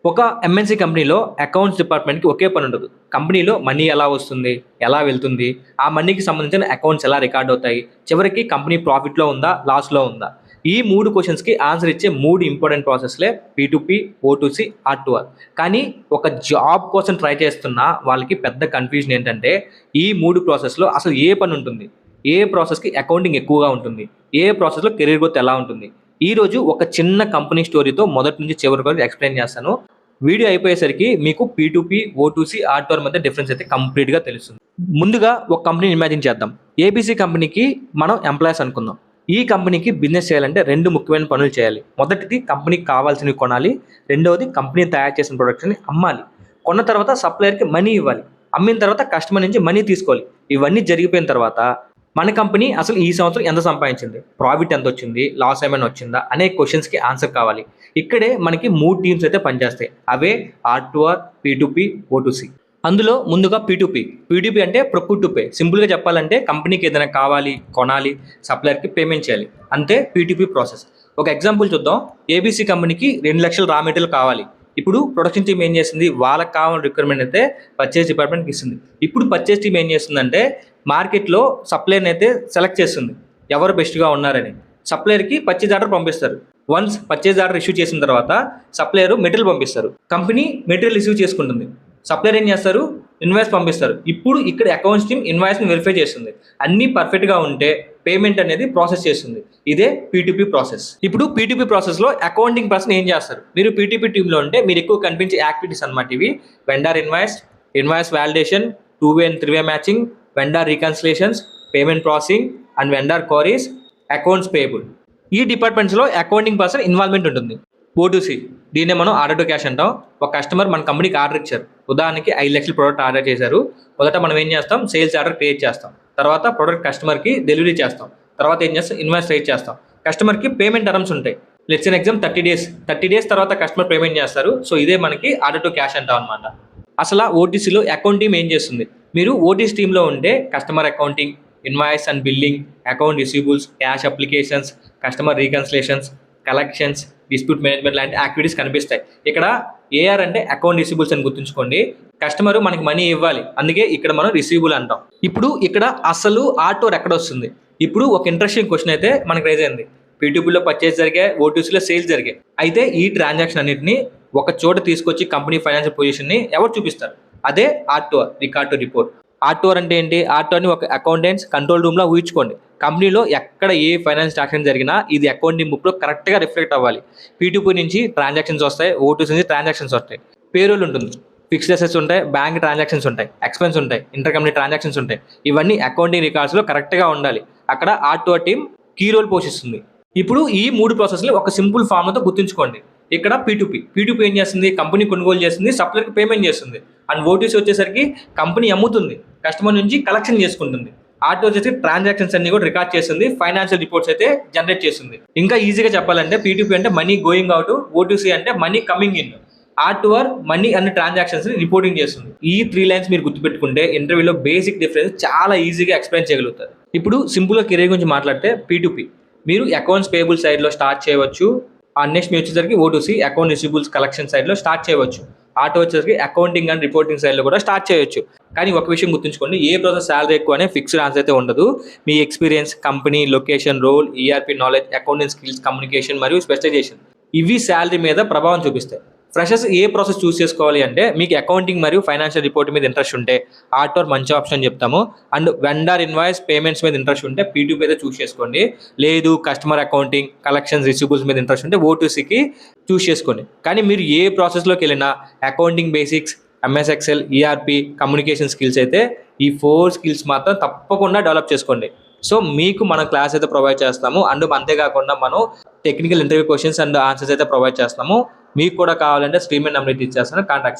ఒక ఎంఎన్‌సి కంపెనీలో అకౌంట్స్ డిపార్ట్‌మెంట్‌కి ఒకే పని ఉండదు. కంపెనీలో మనీ ఎలా వస్తుంది? ఎలా వెళ్తుంది? ఆ మనీకి సంబంధించిన అకౌంట్స్ ఎలా రికార్డ్ అవుతాయి? చివరికి కంపెనీ ప్రాఫిట్‌లో ఉందా? లాస్‌లో ఉందా? ఈ 3 క్వెషన్స్‌కి ఆన్సర్ ఇచ్చే 3 ఇంపార్టెంట్ ప్రాసెస్‌లే పీ2పీ, ఓ2సీ, ఆర్2ఆర్. కానీ ఒక జాబ్ కోసం ట్రై చేస్తున్న వాళ్ళకి పెద్ద కన్‌ఫ్యూజన్ ఏంటంటే ఈ 3 ప్రాసెస్‌లో అసలు ఏ పని ఉంటుంది? ఏ ప్రాసెస్‌కి అకౌంటింగ్ ఎక్కువగా ఉంటుంది? ఏ ప్రాసెస్‌లో కెరీర్ గ్రోత్ ఎలా ఉంటుంది? ఈరోజు ఒక చిన్న కంపెనీ స్టోరీతో మొదటి నుంచి చివరి వరకు ఎక్స్‌ప్లెయిన్ చేస్తాను. వీడియో అయిపోయేసరికి మీకు పీ2పీ, ఓ2సీ, ఆర్2ఆర్ మధ్య డిఫరెన్స్ అయితే కంప్లీట్‌గా తెలుస్తుంది. ముందుగా ఒక కంపెనీని ఇమాజిన్ చేద్దాం. ఏబీసీ కంపెనీకి మనం ఎంప్లాయీస్ అనుకుందాం. ఈ కంపెనీకి బిజినెస్ చేయాలంటే 2 ముఖ్యమైన పనులు చేయాలి. మొదటిది కంపెనీకి కావాల్సినవి కొనాలి. రెండవది కంపెనీ తయారు చేసిన ప్రొడక్ట్స్‌ని అమ్మాలి. కొన్న తర్వాత సప్లయర్‌కి మనీ ఇవ్వాలి. అమ్మిన తర్వాత కస్టమర్ నుంచి మనీ తీసుకోవాలి. ఇవన్నీ జరిగిపోయిన తర్వాత మన కంపెనీ అసలు ఈ సంవత్సరం ఎంత సంపాదించింది? ప్రాఫిట్ ఎంతొచ్చింది? లాస్ ఏమైనా వచ్చిందా? అనే క్వెషన్స్‌కి ఆన్సర్ కావాలి. ఇక్కడే మనకి 3 టీమ్స్ అయితే పనిచేస్తాయి. అవే ఆర్2ఆర్, పీ2పీ, ఓ2సీ. అందులో ముందుగా పీ2పీ. పీ2పీ అంటే ప్రొక్యూర్ టు పే. సింపుల్‌గా చెప్పాలంటే కంపెనీకి ఏదైనా కావాలి, కొనాలి, సప్లయర్‌కి పేమెంట్ చేయాలి. అంతే పీ2పీ ప్రాసెస్. ఒక ఎగ్జాంపుల్ చూద్దాం. ఏబీసీ కంపెనీకి 2,00,000 రా మెటీరియల్ కావాలి. ఇప్పుడు ప్రొడక్షన్ టీమ్ ఏం చేసింది? వాళ్ళకి కావాల్సిన రిక్వైర్మెంట్ అయితే పర్చేస్ డిపార్ట్మెంట్‌కి ఇస్తుంది. ఇప్పుడు పర్చేస్ టీమ్ ఏం చేస్తుందంటే మార్కెట్‌లో సప్లయర్‌ని అయితే సెలెక్ట్ చేస్తుంది. ఎవరు బెస్ట్‌గా ఉన్నారని. సప్లయర్‌కి పర్చేజ్ ఆర్డర్ పంపిస్తారు. వన్స్ పర్చేజ్ ఆర్డర్ ఇష్యూ చేసిన తర్వాత సప్లయర్ మెటీరియల్ పంపిస్తారు. కంపెనీ మెటీరియల్ రిసీవ్ చేసుకుంటుంది. సప్లయర్ ఏం చేస్తారు? ఇన్వాయిస్ పంపిస్తారు. ఇప్పుడు ఇక్కడ అకౌంట్స్ టీమ్ ఇన్వాయిస్‌ని వెరిఫై చేస్తుంది. అన్నీ పర్ఫెక్ట్‌గా ఉంటే పేమెంట్ అనేది ప్రాసెస్ చేస్తుంది. ఇదే పీ2పీ ప్రాసెస్. ఇప్పుడు పీ2పీ ప్రాసెస్‌లో అకౌంటింగ్ పర్సన్ ఏం చేస్తారు? మీరు పీ2పీ టీమ్‌లో ఉంటే మీరు ఎక్కువ కనిపించే యాక్టివిటీస్ అన్నమాట ఇవి. Vendor invoice, invoice validation, 2 way and 3 way matching, vendor reconciliations, payment processing and vendor queries, accounts payable. ఈ డిపార్ట్మెంట్స్‌లో అకౌంటింగ్ పర్సన్ ఇన్వాల్వ్‌మెంట్ ఉంటుంది. ఓ2సీ దీన్నే మనం ఆర్డర్ టు క్యాష్ అంటాం. ఒక కస్టమర్ మన కంపెనీకి ఆర్డర్ ఇచ్చారు. ఉదాహరణకి 5,00,000 ప్రోడక్ట్ ఆర్డర్ చేశారు. మొదట మనం ఏం చేస్తాం? సేల్స్ ఆర్డర్ క్రియేట్ చేస్తాం. తర్వాత ప్రోడక్ట్ కస్టమర్‌కి డెలివరీ చేస్తాం. తర్వాత ఏం చేస్తాం? ఇన్వాయిస్ రైజ్ చేస్తాం. కస్టమర్‌కి పేమెంట్ టర్మ్స్ ఉంటాయి. Let's an exam 30 days. 30 days తర్వాత కస్టమర్ పేమెంట్ చేస్తారు. సో ఇదే మనకి ఆర్డర్ టు క్యాష్ అంటాం అనమాట. అసలు ఓటీసీలో అకౌంట్ టీమ్ ఏం చేస్తుంది? మీరు ఓటీసీ టీంలో ఉంటే customer accounting, invoice and billing, account receivables, cash applications, customer reconciliations, collections, dispute management లాంటి యాక్టివిటీస్ కనిపిస్తాయి. ఇక్కడ ఏఆర్ అంటే అకౌంట్ రిసీవబుల్స్ అని గుర్తుంచుకోండి. కస్టమర్ మనకి మనీ ఇవ్వాలి, అందుకే ఇక్కడ మనం రిసీవబుల్ అంటాం. ఇప్పుడు ఇక్కడ అసలు ఆర్టోర్ ఎక్కడ వస్తుంది? ఇప్పుడు ఒక ఇంట్రెస్టింగ్ క్వశ్చన్ అయితే మనకి రైజ్ అయింది. పీ2పీలో పర్చేస్ జరిగాయి, ఓటీసీలో సేల్స్ జరిగాయి. అయితే ఈ ట్రాన్సాక్షన్ అన్నింటినీ ఒక చోట తీసుకొచ్చి కంపెనీ ఫైనాన్షియల్ పొజిషన్ని ఎవరు చూపిస్తారు? అదే ఆర్టోర్, రికార్డ్ టు రిపోర్ట్. ఆర్టోర్ అంటే ఏంటి? ఆర్టోర్ని ఒక అకౌంటెంట్స్ కంట్రోల్ రూమ్లో ఊహించుకోండి. కంపెనీలో ఎక్కడ ఏ ఫైనాన్స్ ట్రాన్సాక్షన్ జరిగినా ఇది అకౌంటింగ్ బుక్లో కరెక్ట్గా రిఫ్లెక్ట్ అవ్వాలి. పీ2పీ నుంచి ట్రాన్సాక్షన్స్ వస్తాయి, ఓటీసీ నుంచి ట్రాన్సాక్షన్స్ వస్తాయి. పేరోల్ ఉంటుంది, ఫిక్స్డ్ అసెట్స్ ఉంటాయి, బ్యాంక్ ట్రాన్సాక్షన్స్ ఉంటాయి, ఎక్స్పెన్స్ ఉంటాయి, ఇంటర్ కంపెనీ ట్రాన్సాక్షన్స్ ఉంటాయి. ఇవన్నీ అకౌంటింగ్ రికార్డ్స్లో కరెక్ట్గా ఉండాలి. అక్కడ ఆర్టోర్ టీమ్ కీ రోల్ పోషిస్తుంది. ఇప్పుడు ఈ 3 ప్రాసెస్లు ఒక సింపుల్ ఫార్ములాతో గుర్తుంచుకోండి. ఇక్కడ పీ2పీ ఏం చేస్తుంది? కంపెనీ కొనుగోలు చేస్తుంది, సప్లయర్కి పేమెంట్ చేస్తుంది. అండ్ ఓటీసీ వచ్చేసరికి కంపెనీ అమ్ముతుంది, కస్టమర్ నుంచి కలెక్షన్ చేసుకుంటుంది. ఆర్టో వచ్చేసి ట్రాన్సాక్షన్స్ అన్ని కూడా రికార్డ్ చేస్తుంది, ఫైనాన్షియల్ రిపోర్ట్స్ అయితే జనరేట్ చేస్తుంది. ఇంకా ఈజీగా చెప్పాలంటే పీ2పీ అంటే మనీ గోయింగ్ అవుట్, ఓటీసీ అంటే మనీ కమింగ్ ఇన్. ఆర్టోఆర్ మనీ అన్ని ట్రాన్సాక్షన్స్ ని రిపోర్టింగ్ చేస్తుంది. ఈ 3 లైన్స్ మీరు గుర్తుపెట్టుకుంటే ఇంటర్వ్యూలో బేసిక్ డిఫరెన్స్ చాలా ఈజీగా ఎక్స్ప్లెయిన్ చేయగలుగుతారు. ఇప్పుడు సింపుల్గా కెరీర్ గురించి మాట్లాడితే పీ2పీ మీరు అకౌంట్స్ పేయబుల్ సైడ్లో స్టార్ట్ చేయవచ్చు. నెక్స్ట్ మీరు వచ్చేసరికి ఓటీసీ అకౌంట్ రిసీవబుల్స్ కలెక్షన్ సైడ్లో స్టార్ట్ చేయవచ్చు. ఆటో వచ్చేసరికి అకౌంటింగ్ అండ్ రిపోర్టింగ్ సైడ్లో కూడా స్టార్ట్ చేయొచ్చు. కానీ ఒక విషయం గుర్తుంచుకోండి, ఏ ప్రాసెస్ శాలరీ ఎక్కువ అనే ఫిక్స్డ్ ఆన్సర్ అయితే ఉండదు. మీ experience, company, location, role, ERP knowledge, accounting skills, communication మరియు స్పెషలైజేషన్ ఇవి శాలరీ మీద ప్రభావం చూపిస్తాయి. ఫ్రెషర్స్ ఏ ప్రాసెస్ చూస్ చేసుకోవాలి అంటే మీకు అకౌంటింగ్ మరియు ఫైనాన్షియల్ రిపోర్ట్ మీద ఇంట్రెస్ట్ ఉంటే ఆర్టోర్ మంచి ఆప్షన్ అని చెప్తాము. అండ్ వెండర్ ఇన్వాయిస్ పేమెంట్స్ మీద ఇంట్రెస్ట్ ఉంటే పీ2పీ అయితే చూస్ చేసుకోండి. లేదు కస్టమర్ అకౌంటింగ్, కలెక్షన్స్, రిసీవబుల్స్ మీద ఇంట్రెస్ట్ ఉంటే ఓటీసీకి చూస్ చేసుకోండి. కానీ మీరు ఏ ప్రాసెస్లోకి వెళ్ళినా accounting basics, MS Excel, ERP, communication skills అయితే ఈ 4 స్కిల్స్ మాత్రం తప్పకుండా డెవలప్ చేసుకోండి. సో మీకు మన క్లాస్ అయితే ప్రొవైడ్ చేస్తాము. అండ్ అంతేకాకుండా మనం technical interview questions and answers అయితే ప్రొవైడ్ చేస్తాము. మీకు కూడా కావాలంటే స్క్రీన్ మీద నెంబర్ ఇచ్చేస్తాను, కాంటాక్ట్ చేయండి.